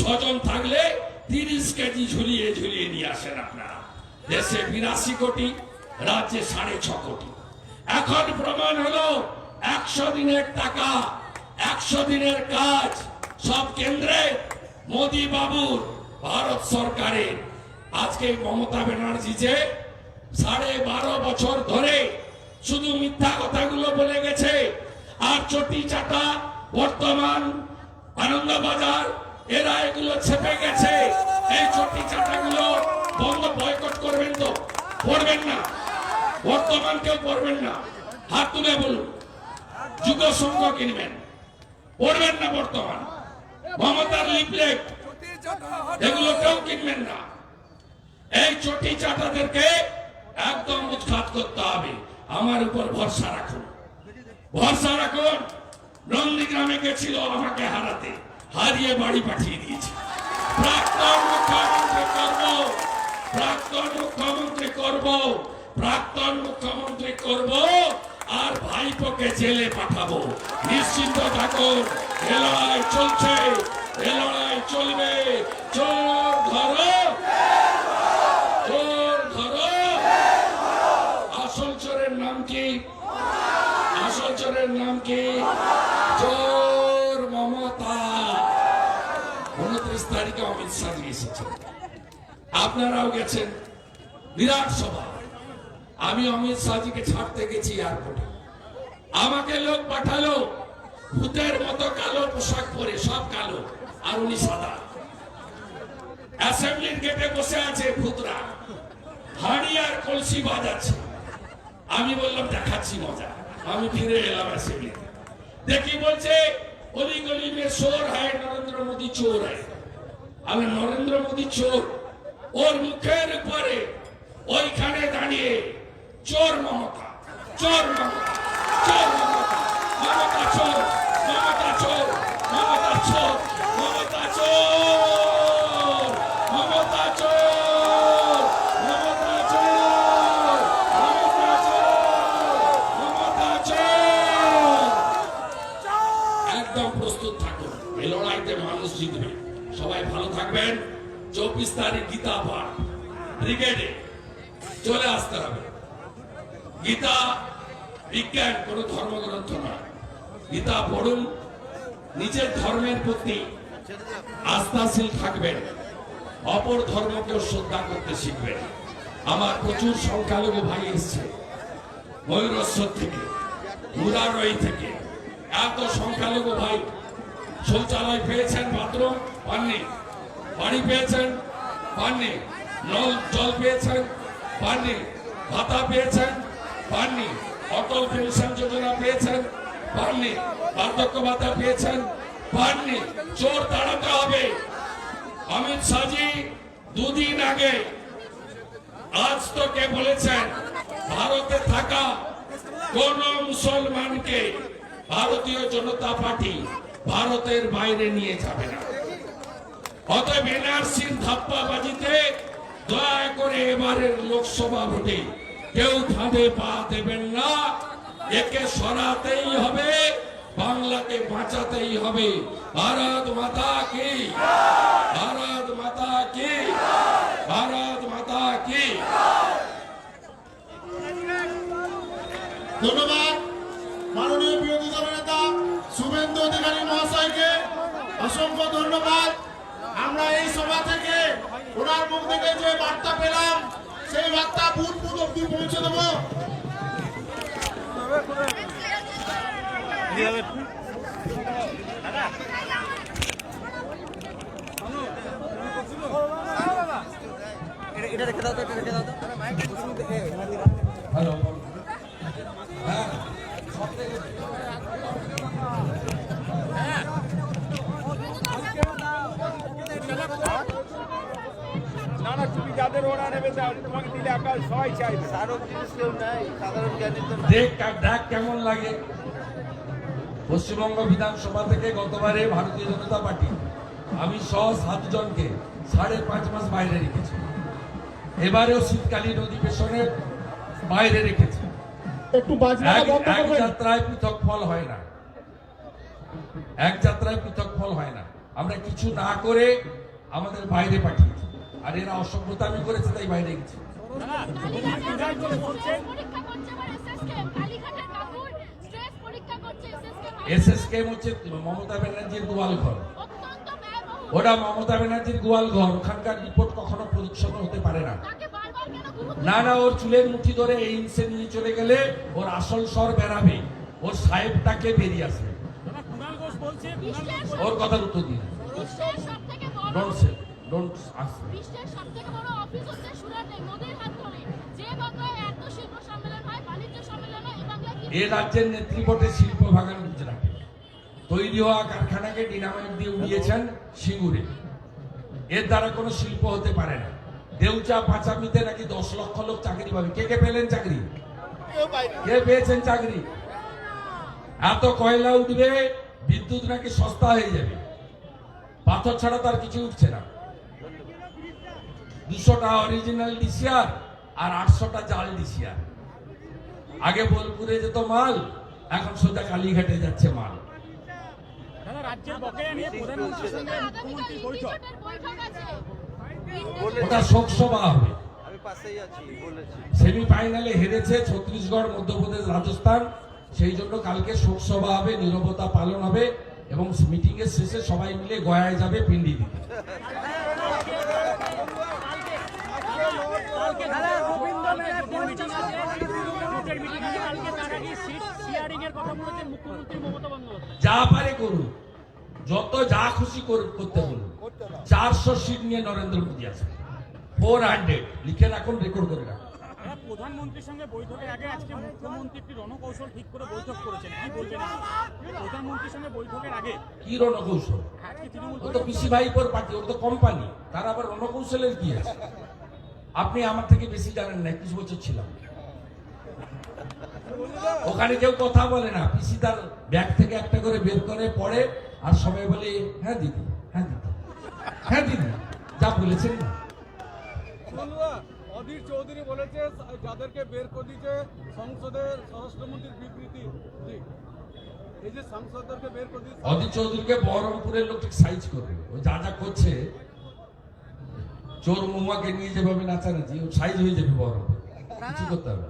ছজন থাকলে 30 কেজি ঝুলিয়ে ঝুলিয়ে নিয়ে আসেন আপনারা। দেশে 82 কোটি, রাজ্যে 6.5 কোটি। এখন প্রমাণ হলো 100 দিনের টাকা, 100 দিনের কাজ সব কেন্দ্রে মোদী বাবুর, ভারত সরকারের। আজকে মমতা ব্যানার্জি যে 12.5 বছর ধরে শুধু মিথ্যা কথাগুলো বলে গেছে, আর চটি চাটা বর্তমান আনন্দবাজার এরা এগুলো ছেপে গেছে। এই চটি চাটাগুলো বন্ধ, বয়কট করবেন তো? পড়বেন না? বর্তমান কেউ পড়বেন না? হাত তুলে বলুন। যুগ সংঘ কিনবেন, পড়বেন না? বর্তমান মমতার লিফলেট এগুলো কেউ কিনবেন না। এই চটি চাটাদেরকে একদম উৎখাত করতে হবে। আমার উপর ভরসা রাখুন, ভরসা রাখুন। নন্দীগ্রামে গেছিল আমাকে হারাতে, হারিয়ে বাড়ি পাঠিয়ে দিয়েছে। প্রাক্তন মুখ্যমন্ত্রী করব, প্রাক্তন মুখ্যমন্ত্রী করব, প্রাক্তন মুখ্যমন্ত্রী করব, আর ভাইপোকে জেলে পাঠাবো। নিশ্চিন্ত থাকুন, এ লড়াই চলছে, এ লড়াই চলবে। চোর ধরো, চোর ধরো। আসল চোরের নাম কি? আসল চোরের নাম কি? চোর মমতা। 29 তারিখে অমিত শাহ এসেছেন, আপনারাও গেছেন, বিরাট সভা। আমি অমিত শাহজিকে ছাড়তে গেছি এয়ারপোর্টে, আমাকে লোক পাঠালো ভূতের মতো কালো পোশাক পরে, সব কালো আর উনি সাদা। অ্যাসেম্বলির গেটে বসে আছে ভূতরা, হাড়ি আর কলসি বাজাচ্ছে। আমি বললাম দেখাচ্ছি মজা। আমি ফিরে এলাম অ্যাসেম্বলিতে, দেখি বলছে অলি গলি মে চোর হয়, নরেন্দ্র মোদী চোর হয়। আমি নরেন্দ্র মোদী চোর, ওর মুখের উপরে ওইখানে দাঁড়িয়ে চোর মমতা, চোর মমতা, চোর মমতা, মমতা চোর, মমতা চোর, মমতা চোর, মমতা চোর, মমতা চোর, মমতা চোর, মমতা চোর, মমতা চোর। একদম প্রস্তুত থাকুন, এই লড়াইতে মানুষ জিতবে। সবাই ভালো থাকবেন। 24 তারিখ গীতা পাঠ ব্রিগেডে চলে আসতে হবে। গীতা বিজ্ঞান, কোন ধর্মগ্রন্থ নয়। গীতা পড়ুন, নিজের ধর্মের প্রতি আস্থাশীল থাকবেন, অপর ধর্মকেও শ্রদ্ধা করতে শিখবেন। আমার প্রচুর সংখ্যালঘু ভাই এসছে ময়ূরেশ্বর থেকে, মুরারই থেকে। এত সংখ্যালঘু ভাই শৌচালয় পেয়েছেন, বাথরুম পাননি, বাড়ি পেয়েছেন পাননি, নল জল পেয়েছেন পাননি, ভাতা পেয়েছেন পাননি, অটল পেনশন যোজনা পেয়েছেন পাননি, বার্ধক্য ভাতা পেয়েছেন পাননি। চোর তাড়াতে হবে। অমিত শাহজি 2 দিন আগে আজ তোকে বলেছেন ভারতে থাকা কোন মুসলমানকে ভারতীয় জনতা পার্টি ভারতের বাইরে নিয়ে যাবে না। অতএব এনআরসির ধাপ্পাবাজিতে দয়া করে এবারের লোকসভা ভোটে কেউ ফাঁদে পা দেবেন না। একে সরাতেই হবে, বাংলাকে বাঁচাতেই হবে। ভারত মাতা কি, ভারত মাতা কি, ভারত মাতা কি। ধন্যবাদ মাননীয় বিরোধী দলের নেতা শুভেন্দু অধিকারী মহাশয়কে, অসংখ্য ধন্যবাদ। আমরা এই সভা থেকে ওনার মুখ থেকে যে বার্তা পেলাম, সেই বার্তা বুথ বুথ অব্দি পৌঁছে দেব। এটা রেখে দাও তো, এটা রেখে দাও তো। হ্যালো, না না, তুমি যাদের ওরা নেবে তোমাকে দিলে আকাশ সবাই চাইবে। সাধারণ জিনিস কেউ নাই, সাধারণ জ্ঞানী তো নাই। দেখ কেমন লাগে। পশ্চিমবঙ্গ বিধানসভা থেকে গতবারে ভারতীয় জনতা পার্টি আমি সহ 7 জনকে 5.5 মাস বাইরে রেখেছি। এবারেও শীতকালীন অধিবেশনে বাইরে রেখেছি। একটু বাজনা বন্ধ এক করবেন। যাত্রায় পৃথক ফল হয় না, এক যাত্রায় পৃথক ফল হয় না। আমরা কিছু না করে আমাদের বাইরে পাঠিয়েছি, আর এরা অসভ্যতামি করেছে তাই বাইরে গেছে। এসএসকেএম হচ্ছে মমতা ব্যানার্জির গোয়াল ঘর, ওটা মমতা ব্যানার্জির গোয়াল ঘর। ওখানকার রিপোর্ট কখনো প্রদর্শন হতে পারে না। না না, ওর চুলের মুঠি ধরে এইমসে নিয়ে চলে গেলে ওর আসল স্বর বেরাবে, ওর সাহেবটাকে বেরিয়ে আসবে। ওর কথার উত্তর দিন। এ রাজ্যের নেতৃপটে শিল্প ভাগান গুজরাটে, তৈরি হওয়া কারখানাকে ডিনামাইট দিয়ে উড়িয়েছেন সিঙ্গুরে। এর দ্বারা কোনো শিল্প হতে পারে না। দেউচা পাঁচামিতে নাকি 10 লক্ষ লোক চাকরি পাবে। কে কে পেলেন চাকরি? কে পেয়েছেন চাকরি? এত কয়লা উঠবে, বিদ্যুৎ নাকি সস্তা হয়ে যাবে, পাথর ছাড়া তার কিছু উঠছে না। 200টা অরিজিনাল ডিসিআর আর 800টা জাল ডিসিআর। আগে বোলপুরে যেত মাল, এখন সোজা কালীঘাটে যাচ্ছে মাল। ওটা শোকসভা হবে। সেমিফাইনালে হেরেছে ছত্তিশগড়, মধ্যপ্রদেশ, রাজস্থান। সেই জন্য কালকে শোকসভা হবে, নীরবতা পালন হবে এবং মিটিং এর শেষে সবাই মিলে গয়ায় যাবে পিন্ডি দিতে। যা পারে করুন, যত যা খুশি করতে বলুন। 400 সিট নিয়ে নরেন্দ্র মোদী আছে, 400 লিখে রাখুন, রেকর্ড করে রাখুন। প্রধানমন্ত্রীর সঙ্গে বৈঠকের আগে আজকে মুখ্যমন্ত্রী একটি রণকৌশল ঠিক করে বৈঠক করেছেন, কি বলছেন? প্রধানমন্ত্রীর সঙ্গে বৈঠকের আগে কি রণকৌশল? ও তো পিসি ভাইপোর পার্টি, ওর তো কোম্পানি, তার আবার রণকৌশলের কি আছে? আপনি আমার থেকে বেশি জানেন না, 21 বছর ছিলাম ওখানে। কেউ কথা বলে না, পিসি তার ব্যাগ থেকে একটা করে বের করে পড়ে আর সবাই বলে হ্যাঁ দিদি, হ্যাঁ দিদি, হ্যাঁ দিদি, যা বলেছেন না। অধীর চৌধুরী বলেছে যাদেরকে বের করে দিয়েছে সংসদের স্বরাষ্ট্রমন্ত্রীর বিবৃতি, এই যে সাংসদদেরকে বের করে দিয়েছে, অধীর চৌধুরীকে বহরমপুরের লোক ঠিক সাইজ করবে। ও যা যা করছে, চোর মহুয়াকে নিয়ে যেভাবে নাচানাচি, ও সাইজ হয়ে যাবে বহরমপুর, কিছু করতে হবে।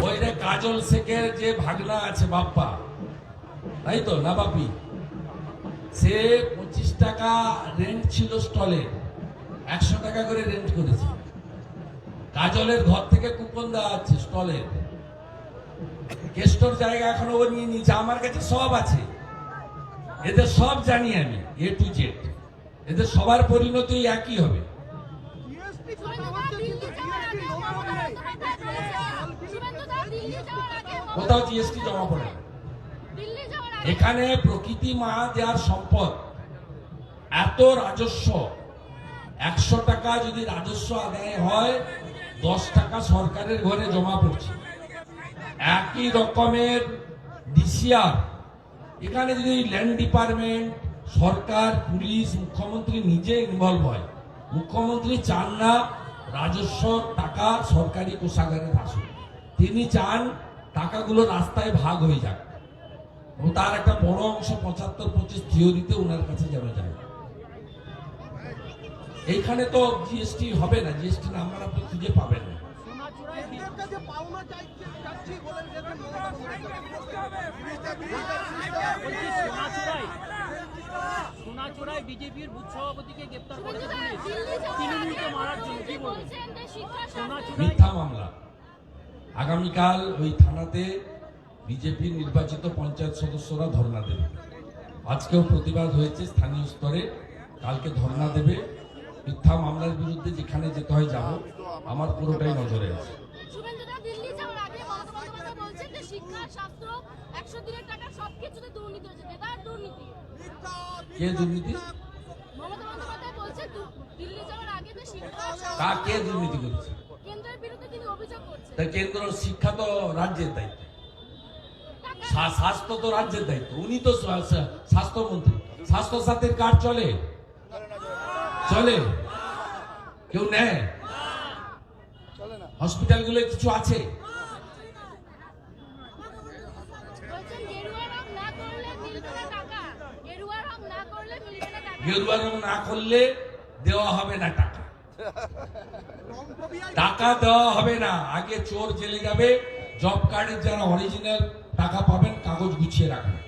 ওইটা কাজল শেখের যে ভাগনা আছে বাপ্পা, তাই তো না বাপি, সে 25 টাকা রেন্ট ছিল স্টলে, 100 টাকা করে রেন্ট করেছে। কাজলের ঘর থেকে কুপন দেওয়া আছে স্টলের, গেস্টর জায়গা এখনো ও নিয়ে নিয়েছে। আমার কাছে সব আছে, এদের সব জানি আমি, A to Z। এদের সবার পরিণতি একই হবে। কোথাও জিএসটি জমা পড়ে না। এখানে প্রকৃতি মা দেওয়ার সম্পদ, এত রাজস্ব, 100 টাকা যদি রাজস্ব আদায় হয়, 10 টাকা সরকারের ঘরে জমা পড়ছে। একই রকমের ডিসিআর, এখানে যদি ল্যান্ড ডিপার্টমেন্ট, সরকার, পুলিশ, মুখ্যমন্ত্রী নিজে ইনভলভ হয়। মুখ্যমন্ত্রী চান না রাজস্ব টাকা সরকারি কোষাগারে ভাসুক, তিনি চান টাকাগুলো রাস্তায় ভাগ হয়ে যাক, এবং তার একটা বড় অংশ 75-25 থিওরিতে ওনার কাছে যেন যায়। এইখানে তো জিএসটি হবে না, জিএসটি নাম্বার আপনি খুঁজে পাবেন না। সোনাচূড়ায় বিজেপির বুথ সভাপতিকে গ্রেফতার করেছে পুলিশ, তৃণমূলকে মারার জন্য। কি বলছেন? মিথ্যা মামলা। আগামীকাল ওই থানাতে বিজেপির নির্বাচিত পঞ্চায়েত সদস্যরা ধর্ণা দেবে। আজকেও প্রতিবাদ হয়েছে স্থানীয় স্তরে, কালকে ধর্ণা দেবে। মিথ্যা মামলার বিরুদ্ধে যেখানে যেতে হয় যাব, আমার পুরোটাই নজরে আছে। কে দুর্নীতি? কে দুর্নীতি করেছে? তাই কেন্দ্র শিক্ষা তো রাজ্যের দায়িত্ব, স্বাস্থ্য তো রাজ্যের দায়িত্ব। উনি তো স্বাস্থ্যমন্ত্রী। স্বাস্থ্য সাথীর কার্ড চলে? চলে? কেউ নেয়? হসপিটাল গুলো কিছু আছে? বলছেন গেরুয়া রং না করলে মিলবে না টাকা, গেরুয়া রং না করলে মিলবে না টাকা। গেরুয়া রং না করলে দেওয়া হবে না টাকা, টাকা দেওয়া হবে না। আগে চোর জেলে যাবে, জব কার্ডের যারা অরিজিনাল টাকা পাবেন কাগজ গুছিয়ে রাখবেন,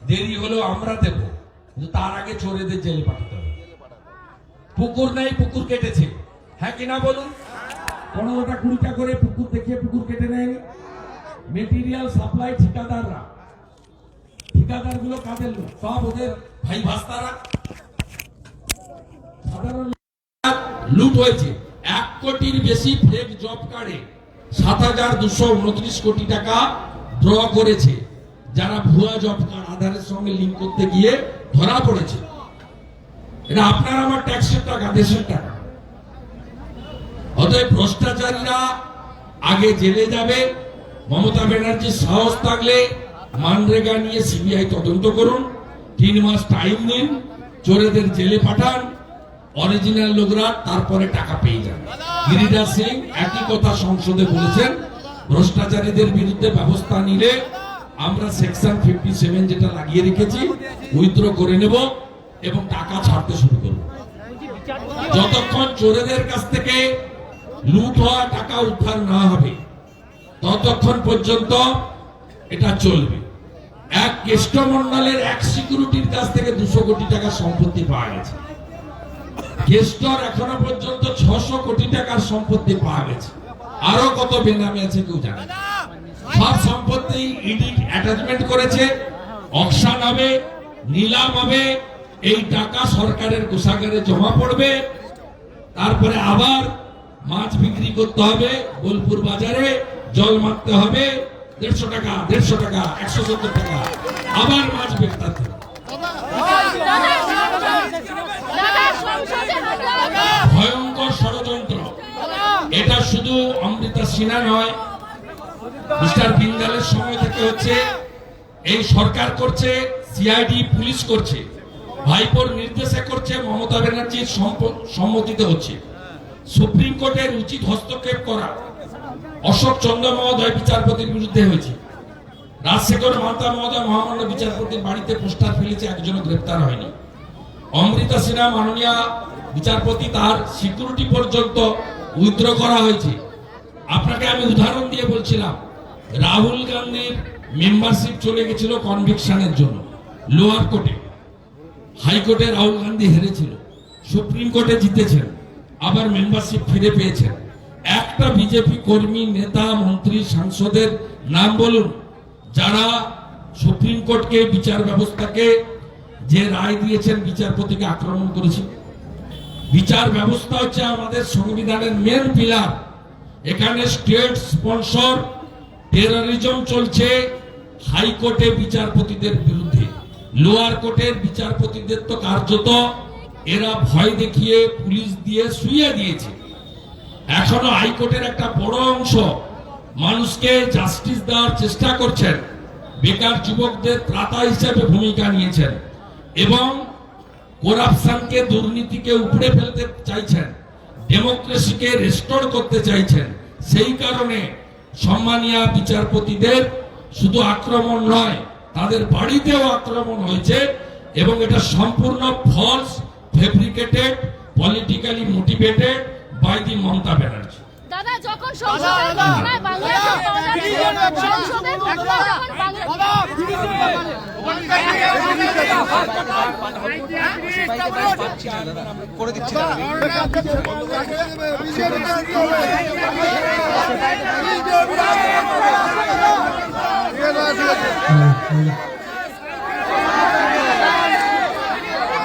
দেরি হলেও আমরা দেব, কিন্তু তার আগে চোরেদের জেলে পাঠাতে হবে। পুকুর নেই, পুকুর কেটেছে, হ্যাঁ কিনা বলুন? 15টা 20টা করে পুকুর দেখিয়ে পুকুর কেটে নেয়নি। মেটেরিয়াল সাপ্লাই ঠিকাদাররা, ঠিকাদার গুলো কাদের লোক? সব ওদের ভাই ভাস্তারা। সাধারণ লুট হয়েছে। 1 কোটির বেশি ফেক জব কার্ডে 7,229 কোটি টাকা ড্র করেছে, যারা ভুয়া জব কার্ড আধারের সঙ্গে লিঙ্ক করতে গিয়ে ধরা পড়েছে। এটা আপনার আমার ট্যাক্সের টাকা, দেশের টাকা। অতএব ভ্রষ্টাচারীরা আগে জেলে যাবে। মমতা ব্যানার্জির সাহস থাকলে মানরেগা নিয়ে সিবিআই তদন্ত করুন, 3 মাস টাইম দিন, চোরেদের জেলে পাঠান, অরিজিনাল লোকরা তারপরে টাকা পেয়ে যান। গিরিরাজ সিং একই কথা সংসদে বলেছেন, ভ্রষ্টাচারীদের বিরুদ্ধে ব্যবস্থা নিলে আমরা সেকশন 57 যেটা লাগিয়ে রেখেছি উইথড্র করে নেব এবং টাকা ছাড়তে শুরু করব। যতক্ষণ চোরেদের কাছ থেকে লুট হওয়া টাকা উদ্ধার না হবে ততক্ষণ পর্যন্ত এটা চলবে। এক কেষ্টমন্ডলের এক সিকিউরিটির কাছ থেকে 200 কোটি টাকা সম্পত্তি পাওয়া গেছে। কেষ্টর এখনো পর্যন্ত 600 কোটি টাকার সম্পত্তি পাওয়া গেছে। আরো কত বেনামে আছে কেউ জানে না। সব সম্পত্তি ইডি অ্যাটাচমেন্ট করেছে, অকশন হবে, নিলাম হবে, এই টাকা সরকারের কোষাগারে জমা পড়বে। তারপরে আবার মাছ বিক্রি করতে হবে বোলপুর বাজারে, জল মারতে হবে 150 টাকা, 150 টাকা, 170 টাকা, আবার মাছ বিক্রি হবে। ভয়ঙ্কর ষড়যন্ত্র। এটা শুধু অমৃতা সিনহা নয়, মিস্টার বিন্দালের সময় থেকে হচ্ছে। এই সরকার করছে, সিআইডি পুলিশ করছে, ভাইপোর নির্দেশে করছে, মমতা ব্যানার্জির সম্মতিতে হচ্ছে। সুপ্রিম কোর্টের উচিত হস্তক্ষেপ করা। অশোক চন্দ্র মহোদয় বিচারপতির বিরুদ্ধে হয়েছে, রাজশেখর মাতা মহোদয় মহামান্য বিচারপতির বাড়িতে পোস্টার ফেলেছে, একজনও গ্রেপ্তার হয়নি। অমৃতা সিনহা মাননীয় বিচারপতি, তার সিকিউরিটি পর্যন্ত উইথড্র করা হয়েছে। আপনাকে আমি উদাহরণ দিয়ে বলছিলাম, রাহুল গান্ধীর মেম্বারশিপ চলে গেছিল কনভিকশনের জন্য লোয়ার কোর্টে, হাইকোর্টে রাহুল গান্ধী হেরেছিল, সুপ্রিম কোর্টে জিতেছেন, আবার মেম্বারশিপ ফিরে পেয়েছেন। একটা বিজেপি কর্মী, নেতা, মন্ত্রী, সাংসদের নাম বলুন যারা সুপ্রিম কোর্টকে, বিচার ব্যবস্থাকে যে রায় দিয়েছেন বিচারপতিকে আক্রমণ করেছে। বিচার ব্যবস্থা হচ্ছে আমাদের সংবিধানের মেন পিলার। এখানে স্টেট স্পন্সর টেররিজম চলছে হাইকোর্টে বিচারপতিদের বিরুদ্ধে। লোয়ার কোর্টের বিচারপতিদের তো কার্যত এরা ভয় দেখিয়ে পুলিশ দিয়ে শুইয়ে দিয়েছে। এখনো হাইকোর্টের একটা বড় অংশ মানুষকে জাস্টিস দেওয়ার চেষ্টা করছেন, বেকার যুবকদের ত্রাতা হিসেবে ভূমিকা নিয়েছেন এবং করাপশনকে, দুর্নীতিকে উপড়ে ফেলতে চাইছেন, ডেমোক্রেসিকে রেস্টোর করতে চাইছেন। সেই কারণে সম্মানীয় বিচারপতিদের শুধু আক্রমণ নয়, তাদের বাড়িতেও আক্রমণ হয়েছে এবং এটা সম্পূর্ণ false, fabricated, politically motivated by the Mamata Banerjee. দাদা যখন সংসদের ঘটনায় বাংলাদেশ সংসদের ঘটনায় করে দিচ্ছি বাংলাদেশ